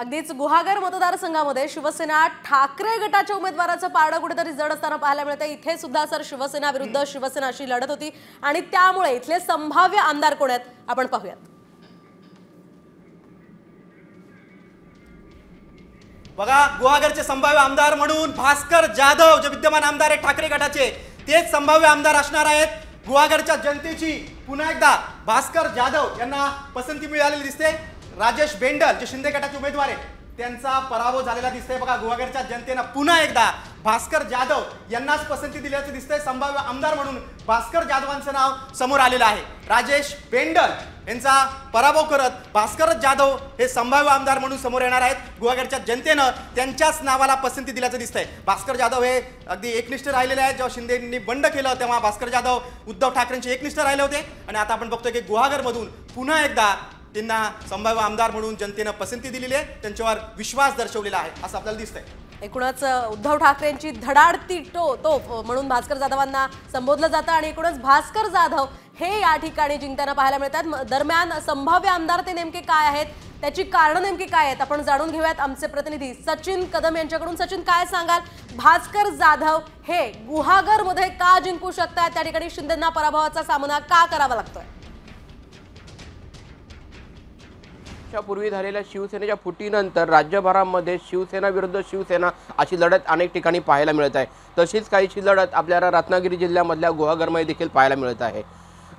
अगदीच गुहागर मतदारसंघामध्ये शिवसेना ठाकरे गटाच्या उमेदवाराचं पारडं कुठेतरी जड असताना पाहायला मिळते। इथे सुद्धा सर शिवसेना विरुद्ध शिवसेना अशी लढत होती आणि त्यामुळे इथले संभाव्य आमदार कोण आहेत आपण पाहूयात। बघा, गुहागरचे संभाव्य आमदार म्हणून भास्कर जाधव जे विद्यमान आमदार आहेत ठाकरे गटाचे तेच संभाव्य आमदार असणार आहेत। गुहागरच्या जनतेची पुन्हा एकदा भास्कर जाधव यांना पसंती मिळालेली दिसते। राजेश बेंडल जे शिंदे गटाचे उमेदवार आहेत त्यांचा पराभव झालेला दिसतोय। बघा, गुहागरच्या जनतेने पुन्हा एकदा भास्कर जाधव यांनाच पसंती दिल्याचं दिसतंय। संभाव्य आमदार म्हणून भास्कर जाधवांचं नाव समोर आलेलं आहे। राजेश बेंडल यांचा पराभव करत भास्कर जाधव हे संभाव्य आमदार म्हणून समोर येणार आहेत। गुहागरच्या जनतेनं त्यांच्याच नावाला पसंती दिल्याचं दिसतंय। भास्कर जाधव हे अगदी एकनिष्ठ राहिलेले आहेत। जेव्हा शिंदेंनी बंड केलं तेव्हा भास्कर जाधव उद्धव ठाकरेंचे एकनिष्ठ राहिले होते आणि आता आपण बघतोय की गुहागरमधून पुन्हा एकदा त्यांना संभाव्य आमदार म्हणून जनतेनं पसंती दिलेली आहे, त्यांच्यावर विश्वास दर्शवलेला आहे असं आपल्याला दिसतंय। एकूणच उद्धव ठाकरेंची धडाडती तोफ म्हणून भास्कर जाधवांना संबोधलं जातं आणि एकूणच भास्कर जाधव हे या ठिकाणी जिंकताना पाहायला मिळतात। दरम्यान संभाव्य आमदार ते नेमके काय आहेत, त्याची कारणं नेमकी काय आहेत आपण जाणून घेऊयात आमचे प्रतिनिधी सचिन कदम यांच्याकडून। सचिन, काय सांगाल, भास्कर जाधव हे गुहागरमध्ये का जिंकू शकतात, त्या ठिकाणी शिंदेंना पराभवाचा सामना का करावा लागतोय? पूर्वी झालेल्या शिवसेनेच्या फुटीनंतर राज्यभरामध्ये शिवसेना विरुद्ध शिवसेना अशी लढत अनेक ठिकाणी पाहायला मिळत आहे। तशीच काहीशी लढत आपल्याला रत्नागिरी जिल्ह्यामधल्या गुहागरमध्ये देखील पाहायला मिळत आहे।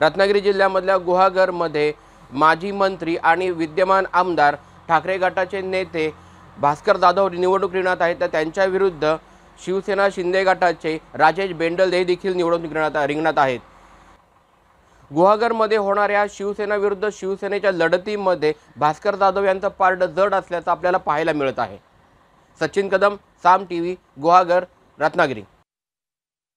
रत्नागिरी जिल्ह्यामधल्या गुहागरमध्ये माजी मंत्री आणि विद्यमान आमदार ठाकरे गटाचे नेते भास्कर जाधव निवडणूक रिंगणात आहेत, तर त्यांच्या विरुद्ध शिवसेना शिंदे गटाचे राजेश बेंडल हे देखील निवडणूक रिंगणात आहेत। गुहागरमध्ये होणाऱ्या शिवसेना विरुद्ध शिवसेनेच्या लढतीमध्ये भास्कर जाधव यांचं पारडं जड असल्याचं आपल्याला पाहायला मिळत आहे। सचिन कदम, साम टीव्ही, गुहागर, रत्नागिरी।